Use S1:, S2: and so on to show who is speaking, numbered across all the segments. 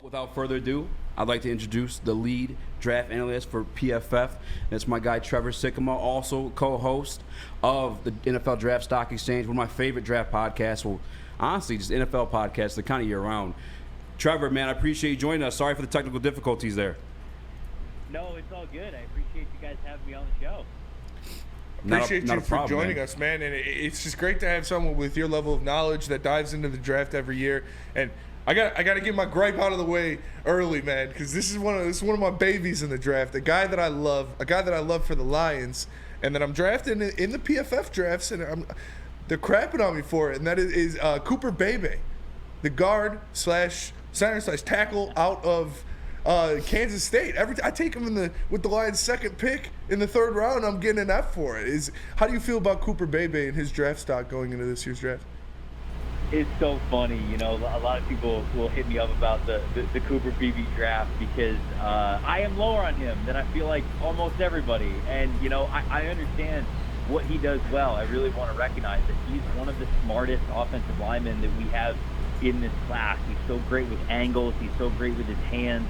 S1: Without further ado, I'd like to introduce the lead draft analyst for PFF. That's my guy Trevor Sikkema, also co-host of the NFL Draft Stock Exchange, one of my favorite draft podcasts. Well, honestly, just NFL podcasts, they're kind of year-round. Trevor, man, I appreciate you joining us. Sorry for the technical difficulties there.
S2: No, it's all good. I appreciate you guys having me on the show.
S3: Appreciate you for joining us, man. And it's just great to have someone with your level of knowledge that dives into the draft every year. And I got to get my gripe out of the way early, man, because this is one of my babies in the draft. A guy that I love for the Lions, and that I'm drafting in the PFF drafts, and they're crapping on me for it. And that is Cooper Bebe, the guard / center / tackle out of Kansas State. I take him with the Lions' second pick in the third round. I'm getting an F for it. How do you feel about Cooper Bebe and his draft stock going into this year's draft?
S2: It's so funny, a lot of people will hit me up about the Cooper Beebe draft because I am lower on him than I feel like almost everybody. And, I understand what he does well. I really want to recognize that he's one of the smartest offensive linemen that we have in this class. He's so great with angles. He's so great with his hands.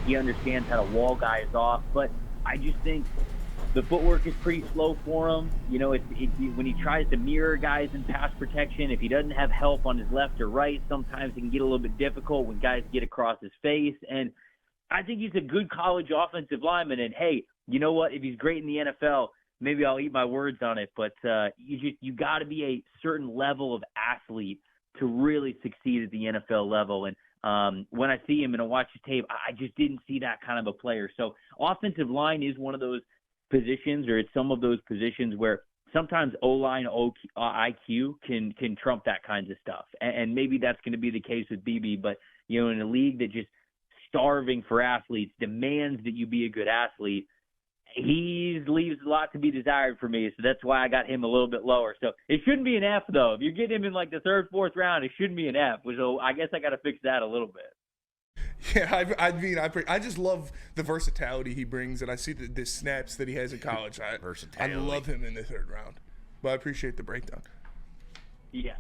S2: He understands how to wall guys off. But I just think the footwork is pretty slow for him. When he tries to mirror guys in pass protection, if he doesn't have help on his left or right, sometimes it can get a little bit difficult when guys get across his face. And I think he's a good college offensive lineman. And, hey, you know what? If he's great in the NFL, maybe I'll eat my words on it. But you got to be a certain level of athlete to really succeed at the NFL level. And when I see him and I watch his tape, I just didn't see that kind of a player. So offensive line is one of those positions, or it's some of those positions where sometimes O-line IQ can trump that kinds of stuff. And maybe that's going to be the case with BB. But, in a league that just starving for athletes, demands that you be a good athlete, he leaves a lot to be desired for me, so that's why I got him a little bit lower. So it shouldn't be an F, though. If you're getting him in like the third, fourth round, it shouldn't be an F. So I guess I got to fix that a little bit.
S3: Yeah, I just love the versatility he brings, and I see the snaps that he has in college. I love him in the third round, but I appreciate the breakdown.
S2: Yeah.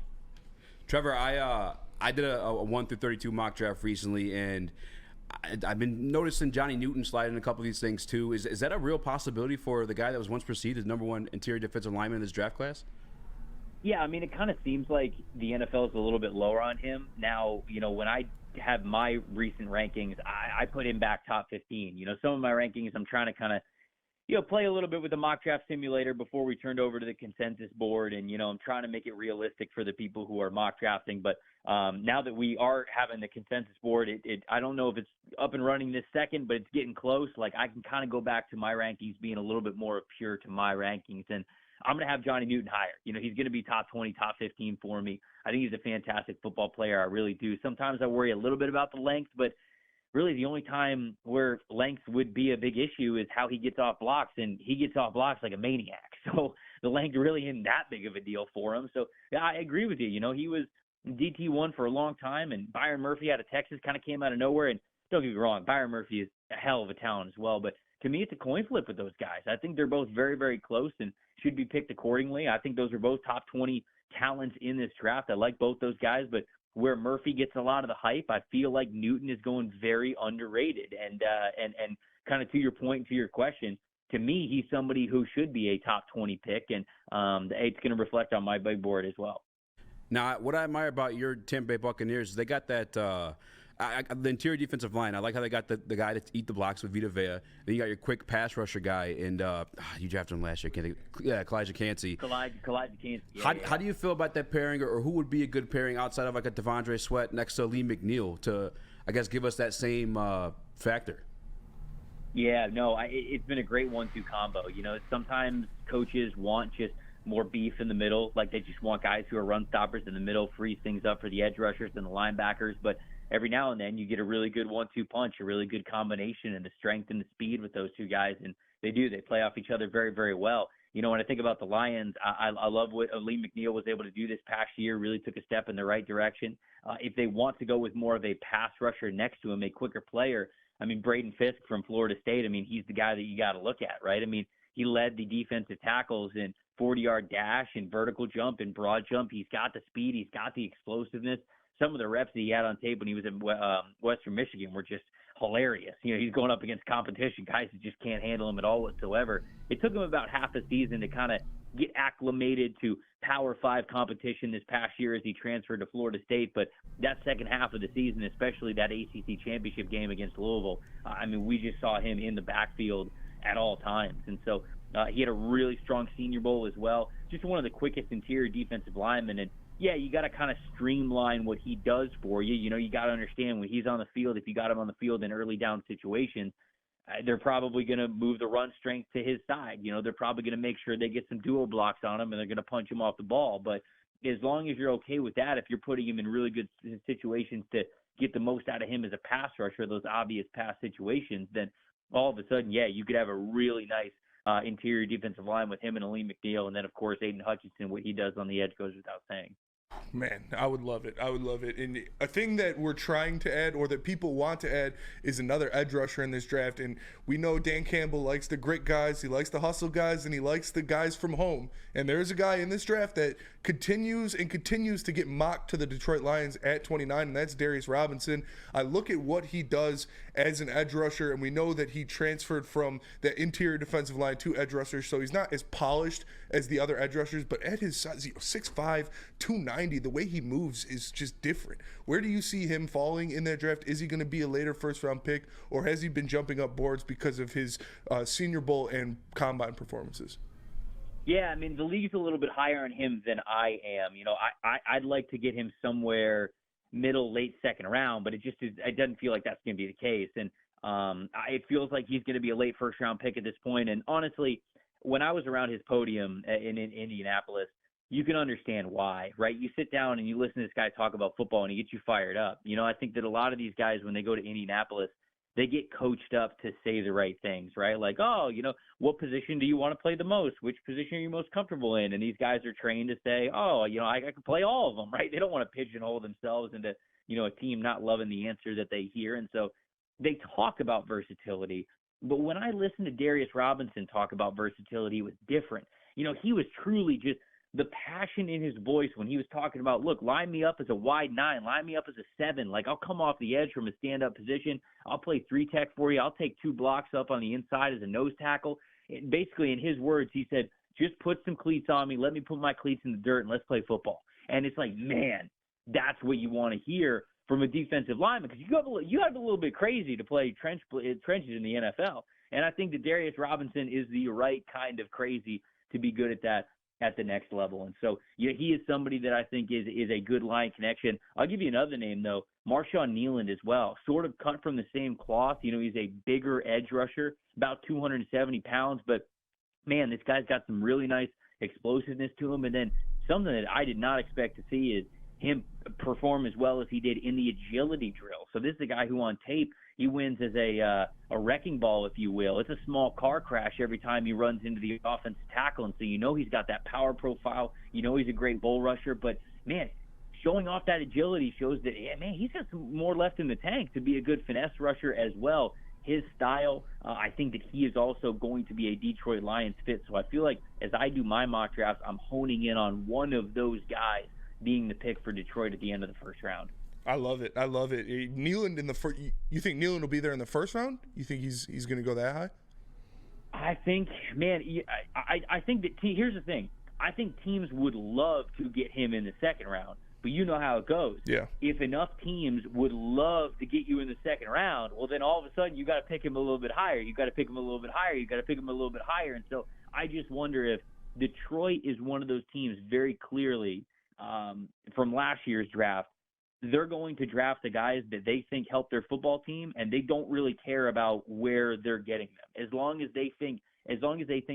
S1: Trevor, I did a 1 through 32 mock draft recently, and I've been noticing Johnny Newton slide in a couple of these things too. Is that a real possibility for the guy that was once perceived as number one interior defensive lineman in this draft class?
S2: Yeah, it kind of seems like the NFL is a little bit lower on him. Now, when I have my recent rankings, I put him back top 15. Some of my rankings I'm trying to kind of, play a little bit with the mock draft simulator before we turned over to the consensus board. And, I'm trying to make it realistic for the people who are mock drafting. But now that we are having the consensus board, I don't know if it's up and running this second, but it's getting close. Like I can kind of go back to my rankings being a little bit more pure to my rankings. And I'm going to have Johnny Newton higher. He's going to be top 20, top 15 for me. I think he's a fantastic football player. I really do. Sometimes I worry a little bit about the length, but really the only time where length would be a big issue is how he gets off blocks, and he gets off blocks like a maniac. So the length really isn't that big of a deal for him. So yeah, I agree with you. He was DT1 for a long time, and Byron Murphy out of Texas kind of came out of nowhere. And don't get me wrong, Byron Murphy is a hell of a talent as well. But to me, it's a coin flip with those guys. I think they're both very, very close and should be picked accordingly. I think those are both top 20 talents in this draft. I like both those guys, but where Murphy gets a lot of the hype, I feel like Newton is going very underrated. And kind of to your point, to your question, to me, he's somebody who should be a top 20 pick, and the 8's going to reflect on my big board as well.
S1: Now, what I admire about your Tampa Bay Buccaneers is they got that the interior defensive line. I like how they got the guy to eat the blocks with Vita Vea. Then you got your quick pass rusher guy, and you drafted him last year. Kalijah Kancey.
S2: Kalijah Kancey.
S1: How do you feel about that pairing, or who would be a good pairing outside of like a Devondre Sweat next to Lee McNeil to, I guess, give us that same factor?
S2: Yeah, no, it's been a great 1-2 combo. Sometimes coaches want just more beef in the middle, like they just want guys who are run stoppers in the middle, freeze things up for the edge rushers and the linebackers. But every now and then you get a really good 1-2 punch, a really good combination, and the strength and the speed with those two guys. And they play off each other very, very well. When I think about the Lions, I love what Lee McNeil was able to do this past year, really took a step in the right direction. If they want to go with more of a pass rusher next to him, a quicker player, Braden Fisk from Florida State, he's the guy that you got to look at, right? He led the defensive tackles in 40-yard dash and vertical jump and broad jump. He's got the speed. He's got the explosiveness. some of the reps that he had on tape when he was in Western Michigan were just hilarious. He's going up against competition, guys who just can't handle him at all whatsoever. It took him about half a season to kind of get acclimated to Power 5 competition this past year as he transferred to Florida State. But that second half of the season, especially that ACC championship game against Louisville, we just saw him in the backfield at all times. And so he had a really strong Senior Bowl as well. Just one of the quickest interior defensive linemen. And yeah, you got to kind of streamline what he does for you. You got to understand when he's on the field, if you got him on the field in early down situations, they're probably going to move the run strength to his side. They're probably going to make sure they get some dual blocks on him and they're going to punch him off the ball. But as long as you're okay with that, if you're putting him in really good situations to get the most out of him as a pass rusher, those obvious pass situations, then all of a sudden, yeah, you could have a really nice interior defensive line with him and Aleem McNeil. And then, of course, Aiden Hutchinson, what he does on the edge goes without saying.
S3: Man, I would love it. And a thing that we're trying to add, or that people want to add, is another edge rusher in this draft. And we know Dan Campbell likes the grit guys, he likes the hustle guys, and he likes the guys from home. And there is a guy in this draft that continues to get mocked to the Detroit Lions at 29, and that's Darius Robinson. I look at what he does as an edge rusher, and we know that he transferred from the interior defensive line to edge rusher, so he's not as polished as the other edge rushers, but at his size, 6'5", 290, the way he moves is just different. Where do you see him falling in that draft? Is he going to be a later first-round pick, or has he been jumping up boards because of his Senior Bowl and Combine performances?
S2: Yeah, the league's a little bit higher on him than I am. I'd like to get him somewhere middle, late second round, but it doesn't feel like that's going to be the case. And it feels like he's going to be a late first-round pick at this point. And honestly, when I was around his podium in Indianapolis, you can understand why, right? You sit down and you listen to this guy talk about football and he gets you fired up. I think that a lot of these guys, when they go to Indianapolis, they get coached up to say the right things, right? Like, what position do you want to play the most? Which position are you most comfortable in? And these guys are trained to say, I can play all of them, right? They don't want to pigeonhole themselves into, a team not loving the answer that they hear. And so they talk about versatility. But when I listened to Darius Robinson talk about versatility, it was different. He was truly just the passion in his voice when he was talking about, look, line me up as a wide 9, line me up as a 7. Like, I'll come off the edge from a stand-up position. I'll play 3-tech for you. I'll take 2 blocks up on the inside as a nose tackle. And basically, in his words, he said, just put some cleats on me. Let me put my cleats in the dirt and let's play football. And it's like, man, that's what you want to hear from a defensive lineman, because you have a little bit crazy to play trenches in the NFL. And I think that Darius Robinson is the right kind of crazy to be good at that at the next level. And so he is somebody that I think is a good line connection. I'll give you another name, though, Marshawn Kneeland as well, sort of cut from the same cloth. He's a bigger edge rusher, about 270 pounds, but man, this guy's got some really nice explosiveness to him. And then something that I did not expect to see is him perform as well as he did in the agility drill. So this is a guy who on tape, he wins as a wrecking ball, if you will. It's a small car crash every time he runs into the offensive tackle. And so he's got that power profile. He's a great bull rusher. But, man, showing off that agility shows that, he's got some more left in the tank to be a good finesse rusher as well. His style, I think that he is also going to be a Detroit Lions fit. So I feel like as I do my mock drafts, I'm honing in on one of those guys being the pick for Detroit at the end of the first round.
S3: I love it. Kneeland in the first. You think Kneeland will be there in the first round? You think he's going to go that high?
S2: I think, man, I think that here's the thing. I think teams would love to get him in the second round, but you know how it goes.
S3: Yeah.
S2: If enough teams would love to get you in the second round, well, then all of a sudden you got to pick him a little bit higher. You got to pick him a little bit higher. You got to pick him a little bit higher. And so I just wonder if Detroit is one of those teams very clearly from last year's draft. They're going to draft the guys that they think help their football team, and they don't really care about where they're getting them. As long as they think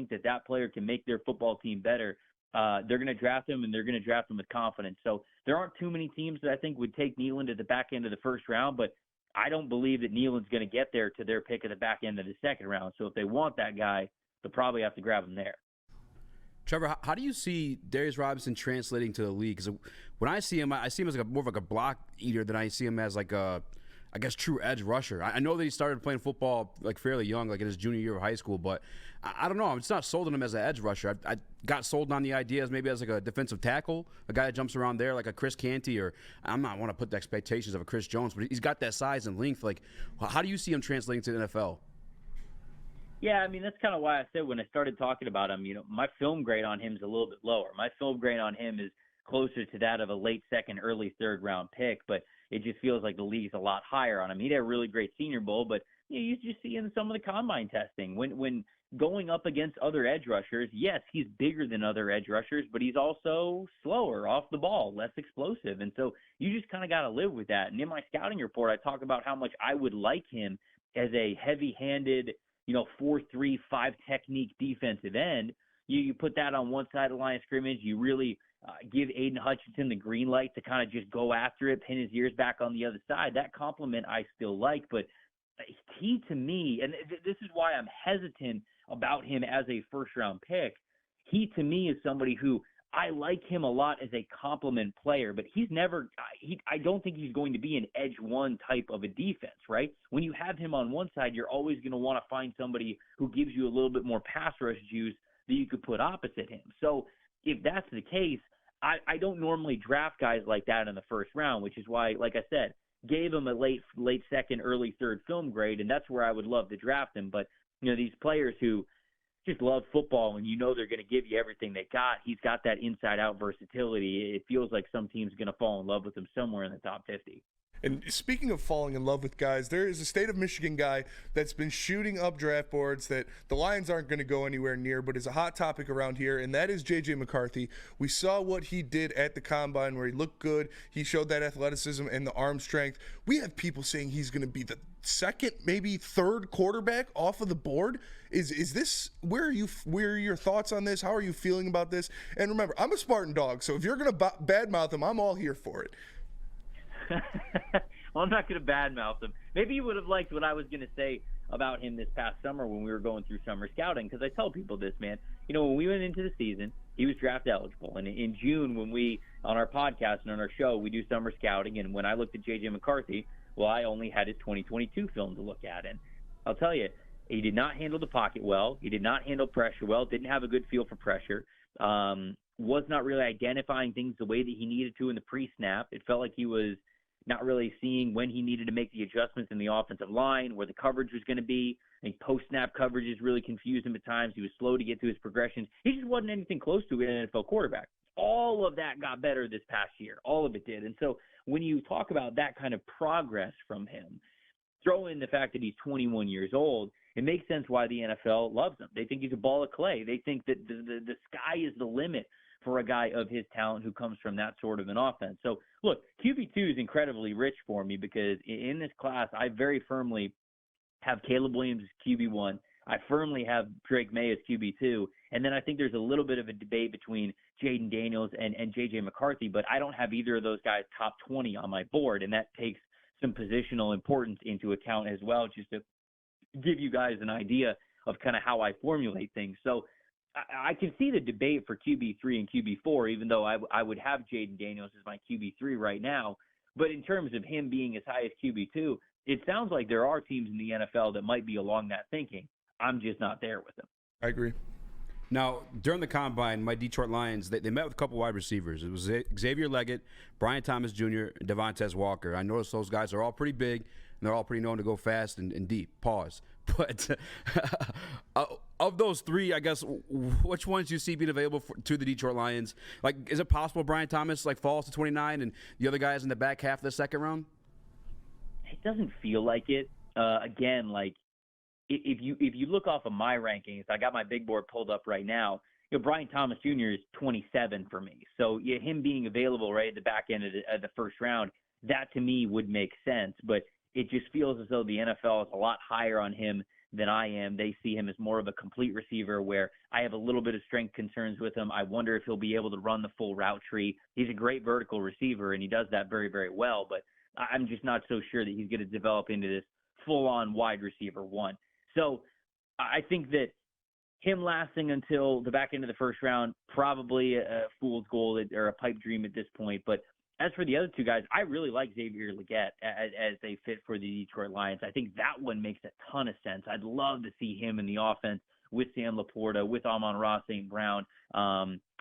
S2: that player can make their football team better, they're going to draft him, and they're going to draft him with confidence. So there aren't too many teams that I think would take Kneeland at the back end of the first round, but I don't believe that Kneeland's going to get there to their pick at the back end of the second round. So if they want that guy, they'll probably have to grab him there.
S1: Trevor, how do you see Darius Robinson translating to the league? Because when I see him as more of like a block eater than I see him as like a I guess, true edge rusher. I know that he started playing football like fairly young, like in his junior year of high school, but I don't know. I'm just not sold on him as an edge rusher. I got sold on the idea as maybe as like a defensive tackle, a guy that jumps around there like a Chris Canty, or I'm not want to put the expectations of a Chris Jones, but he's got that size and length. Like, how do you see him translating to the NFL?
S2: Yeah, I mean, that's kind of why I said when I started talking about him, my film grade on him is a little bit lower. My film grade on him is closer to that of a late second, early third round pick, but it just feels like the league's a lot higher on him. He had a really great Senior Bowl, but you just see in some of the combine testing when going up against other edge rushers, yes, he's bigger than other edge rushers, but he's also slower off the ball, less explosive. And so you just kind of got to live with that. And in my scouting report, I talk about how much I would like him as a heavy-handed, 4-3-5 technique defensive end. You put that on one side of the line of scrimmage, you really give Aiden Hutchinson the green light to kind of just go after it, pin his ears back on the other side. That compliment I still like, but he to me, and this is why I'm hesitant about him as a first-round pick, he to me is somebody who I like him a lot as a complement player, but he's never I don't think he's going to be an edge one type of a defense, right? When you have him on one side, you're always going to want to find somebody who gives you a little bit more pass rush juice that you could put opposite him. So if that's the case, I don't normally draft guys like that in the first round, which is why, like I said, gave him a late second, early third film grade, and that's where I would love to draft him. But, these players who just love football and they're going to give you everything they got, he's got that inside-out versatility. It feels like some team's going to fall in love with him somewhere in the top 50.
S3: And speaking of falling in love with guys, there is a state of Michigan guy that's been shooting up draft boards that the Lions aren't going to go anywhere near, but is a hot topic around here, and that is J.J. McCarthy. We saw what he did at the Combine where he looked good. He showed that athleticism and the arm strength. We have people saying he's going to be the second, maybe third quarterback off of the board. Is this where are your thoughts on this? How are you feeling about this? And remember, I'm a Spartan dog, so if you're going to badmouth him, I'm all here for it.
S2: Well, I'm not going to badmouth him. Maybe you would have liked what I was going to say about him this past summer when we were going through summer scouting, because I tell people this, man. When we went into the season, he was draft eligible. And in June, when we, on our podcast and on our show, we do summer scouting, and when I looked at J.J. McCarthy, well, I only had his 2022 film to look at. And I'll tell you, he did not handle the pocket well. He did not handle pressure well, didn't have a good feel for pressure. Was not really identifying things the way that he needed to in the pre-snap. It felt like he was not really seeing when he needed to make the adjustments in the offensive line, where the coverage was going to be. I think post-snap coverages really confused him at times. He was slow to get to his progressions. He just wasn't anything close to an NFL quarterback. All of that got better this past year. All of it did. And so when you talk about that kind of progress from him, throw in the fact that he's 21 years old, it makes sense why the NFL loves him. They think he's a ball of clay. They think that the sky is the limit for a guy of his talent who comes from that sort of an offense. So, look, QB2 is incredibly rich for me because in this class, I very firmly have Caleb Williams as QB1. I firmly have Drake May as QB2. And then I think there's a little bit of a debate between Jaden Daniels and J.J. McCarthy, but I don't have either of those guys top 20 on my board, and that takes some positional importance into account as well, just to give you guys an idea of kind of how I formulate things. So I can see the debate for QB3 and QB4, even though I would have Jaden Daniels as my QB3 right now. But in terms of him being as high as QB2, it sounds like there are teams in the NFL that might be along that thinking. I'm just not there with them.
S3: I agree.
S1: Now, during the Combine, my Detroit Lions, they met with a couple wide receivers. It was Xavier Leggett, Brian Thomas Jr., and Devontae Walker. I noticed those guys are all pretty big, and they're all pretty known to go fast and deep. Pause. But of those three, I guess, which ones do you see being available to the Detroit Lions? Like, is it possible Brian Thomas falls to 29 and the other guys in the back half of the second round?
S2: It doesn't feel like it. Again, if you look off of my rankings, I got my big board pulled up right now. Brian Thomas Jr. is 27 for me. So him being available right at the back end of the first round, that to me would make sense. But it just feels as though the NFL is a lot higher on him than I am. They see him as more of a complete receiver, where I have a little bit of strength concerns with him. I wonder if he'll be able to run the full route tree. He's a great vertical receiver, and he does that very, very well. But I'm just not so sure that he's going to develop into this full-on wide receiver one. So I think that him lasting until the back end of the first round, probably a fool's gold or a pipe dream at this point. But As for the other two guys, I really like Xavier Legette as they fit for the Detroit Lions. I think that one makes a ton of sense. I'd love to see him in the offense with Sam Laporta, with Amon-Ra St. Brown,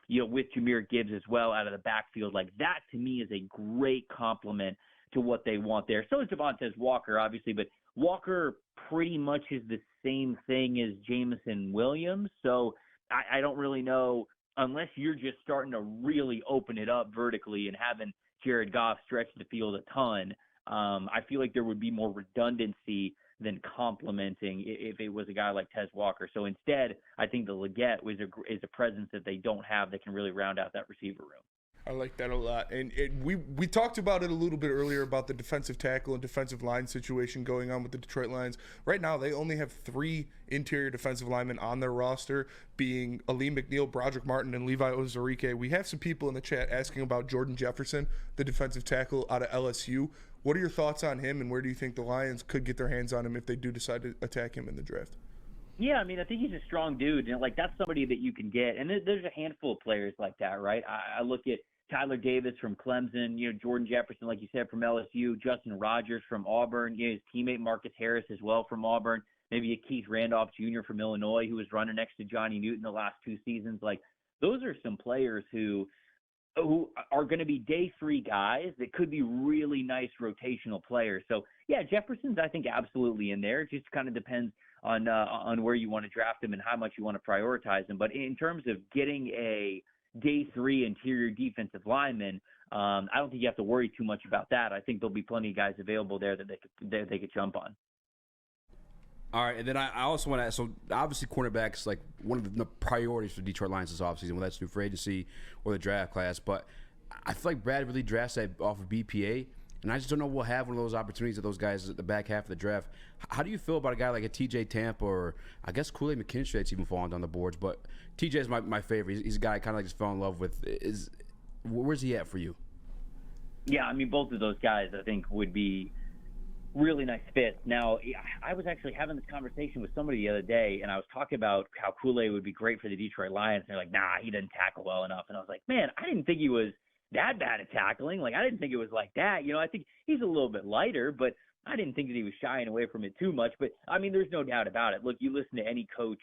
S2: with Jahmyr Gibbs as well out of the backfield. Like, that to me is a great complement to what they want there. So is Devontae Walker, obviously, but Walker pretty much is the same thing as Jameson Williams. So I don't really know, unless you're just starting to really open it up vertically and having Jared Goff stretch the field a ton. I feel like there would be more redundancy than complementing if it was a guy like Tez Walker. So instead, I think the Legette is a presence that they don't have that can really round out that receiver room.
S3: I like that a lot. And we talked about it a little bit earlier about the defensive tackle and defensive line situation going on with the Detroit Lions. Right now, they only have 3 interior defensive linemen on their roster, being Aleem McNeil, Broderick Martin, and Levi Ozarike. We have some people in the chat asking about Jordan Jefferson, the defensive tackle out of LSU. What are your thoughts on him, and where do you think the Lions could get their hands on him if they do decide to attack him in the draft?
S2: Yeah, I mean, I think he's a strong dude, and that's somebody that you can get. And there's a handful of players like that, right? I look at Tyler Davis from Clemson, Jordan Jefferson, like you said, from LSU, Justin Rogers from Auburn, his teammate Marcus Harris as well from Auburn, maybe a Keith Randolph Jr. from Illinois who was running next to Johnny Newton the last 2 seasons. Like, those are some players who are going to be day 3 guys that could be really nice rotational players. So, yeah, Jefferson's, I think, absolutely in there. It just kind of depends on where you want to draft him and how much you want to prioritize him. But in terms of getting a day 3 interior defensive lineman, I don't think you have to worry too much about that. I think there'll be plenty of guys available there that they could jump on.
S1: All right, and then I also want to ask, so obviously cornerbacks, like one of the priorities for Detroit Lions this offseason, whether that's through free agency or the draft class, but I feel like Brad really drafts that off of BPA, and I just don't know we'll have one of those opportunities of those guys at the back half of the draft. How do you feel about a guy like a TJ Tampa, or I guess Kool-Aid McKinstry that's even falling down the boards, but TJ is my favorite. He's a guy I kind of just fell in love with. Where's he at for you?
S2: Yeah, I mean, both of those guys I think would be really nice fit. Now, I was actually having this conversation with somebody the other day, and I was talking about how Kool-Aid would be great for the Detroit Lions. And they're like, nah, he doesn't tackle well enough. And I was like, man, I didn't think he was that bad at tackling. Like, I didn't think it was like that. I think he's a little bit lighter, but I didn't think that he was shying away from it too much. But, I mean, there's no doubt about it. Look, you listen to any coach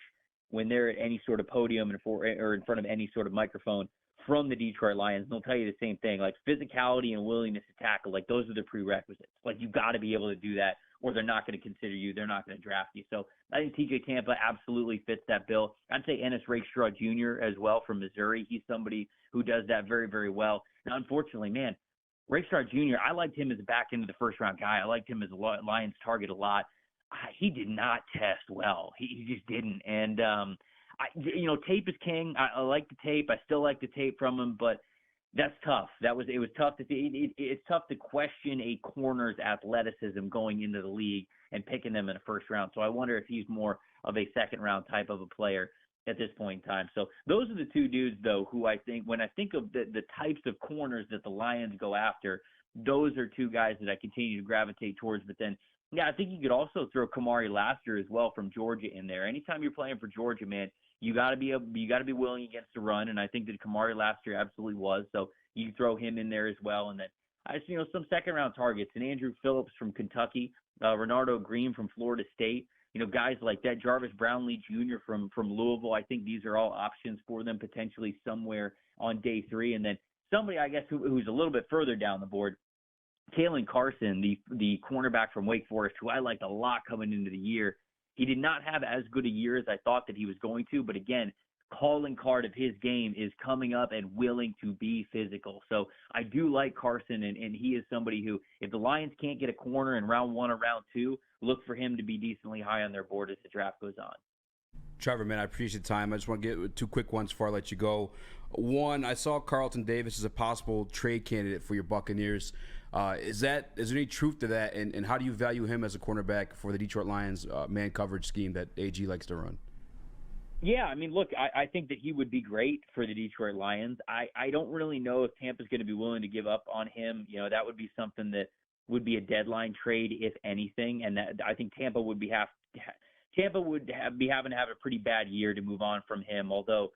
S2: when they're at any sort of podium or in front of any sort of microphone from the Detroit Lions, they'll tell you the same thing, like physicality and willingness to tackle, like those are the prerequisites. Like, you got to be able to do that, or they're not going to consider you. They're not going to draft you. So I think TJ Tampa absolutely fits that bill. I'd say Ennis Rakestraw Jr. as well from Missouri. He's somebody who does that very, very well. Now, unfortunately, man, Rakestraw Jr., I liked him as a back end of the first-round guy. I liked him as a Lions target a lot. He did not test well. He just didn't. And, tape is king. I like the tape. I still like the tape from him, but that's tough. It was tough to see. It's tough to question a corner's athleticism going into the league and picking them in the first round. So I wonder if he's more of a second round type of a player at this point in time. So those are the 2 dudes, though, who I think, when I think of the types of corners that the Lions go after, those are 2 guys that I continue to gravitate towards. But then, yeah, I think you could also throw Kamari Laster as well from Georgia in there. Anytime you're playing for Georgia, man, you got to be willing against the run, and I think that Kamari Laster absolutely was. So you throw him in there as well, and then some second round targets, and Andrew Phillips from Kentucky, Renardo Green from Florida State, guys like that, Jarvis Brownlee Jr. from Louisville. I think these are all options for them potentially somewhere on day 3, and then somebody I guess who's a little bit further down the board, Kalen Carson, the cornerback from Wake Forest, who I liked a lot coming into the year. He did not have as good a year as I thought that he was going to, but again, calling card of his game is coming up and willing to be physical. So I do like Carson, and he is somebody who, if the Lions can't get a corner in round 1 or round 2, look for him to be decently high on their board as the draft goes on.
S1: Trevor, man, I appreciate the time. I just want to get 2 quick ones before I let you go. One, I saw Carlton Davis as a possible trade candidate for your Buccaneers. Is there any truth to that, and how do you value him as a cornerback for the Detroit Lions man coverage scheme that AG likes to run?
S2: Yeah, I mean, look, I think that he would be great for the Detroit Lions. I don't really know if Tampa's going to be willing to give up on him. That would be something that would be a deadline trade, if anything, and that I think Tampa would be having to have a pretty bad year to move on from him, although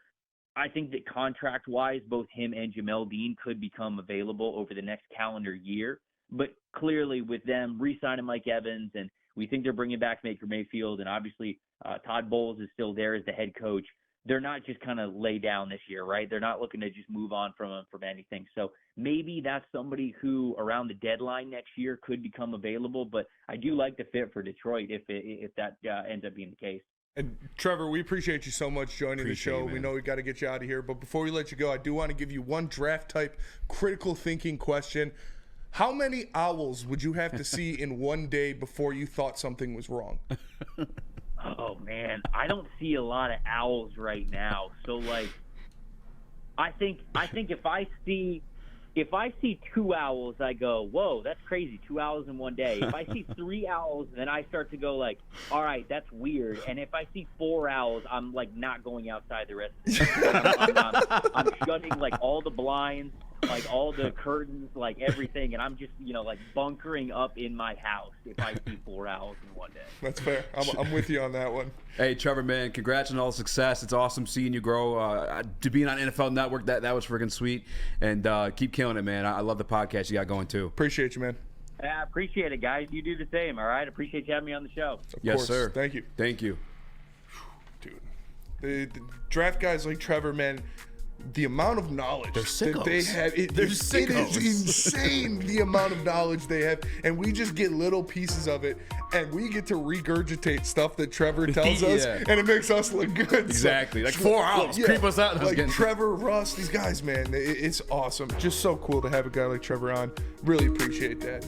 S2: I think that contract-wise, both him and Jamel Dean could become available over the next calendar year. But clearly with them re-signing Mike Evans, and we think they're bringing back Baker Mayfield, and obviously Todd Bowles is still there as the head coach, they're not just kind of lay down this year, right? They're not looking to just move on from him from anything. So maybe that's somebody who around the deadline next year could become available. But I do like the fit for Detroit if that ends up being the case.
S3: And Trevor, we appreciate you so much joining the show. We know we got to get you out of here. But before we let you go, I do want to give you one draft type critical thinking question. How many owls would you have to see in one day before you thought something was wrong?
S2: Oh, man, I don't see a lot of owls right now. So, like, I think if I see 2 owls, I go, whoa, that's crazy, 2 owls in one day. If I see 3 owls, then I start to go like, all right, that's weird. And if I see 4 owls, I'm, like, not going outside the rest of the day. I'm shutting, like, all the blinds, like, all the curtains, like, everything. And I'm just, like, bunkering up in my house if I see 4 owls in one day.
S3: That's fair. I'm with you on that one.
S1: Hey, Trevor, man, congrats on all the success. It's awesome seeing you grow. To being on NFL Network, that was freaking sweet. And keep killing it, man. I love the podcast you got going, too.
S3: Appreciate you, man.
S2: I appreciate it, guys. You do the same, all right? Appreciate you having me on the show.
S1: Yes,
S3: course.
S1: sir.
S3: Thank you.
S1: Thank you.
S3: Dude, the draft guys like Trevor, man, the amount of knowledge that they have, it is insane the amount of knowledge they have, and we just get little pieces of it, and we get to regurgitate stuff that Trevor tells us, and it makes us look good.
S1: Exactly, like 4 hours, creep us out.
S3: Like Trevor, Russ, these guys, man, it's awesome. Just so cool to have a guy like Trevor on. Really appreciate that.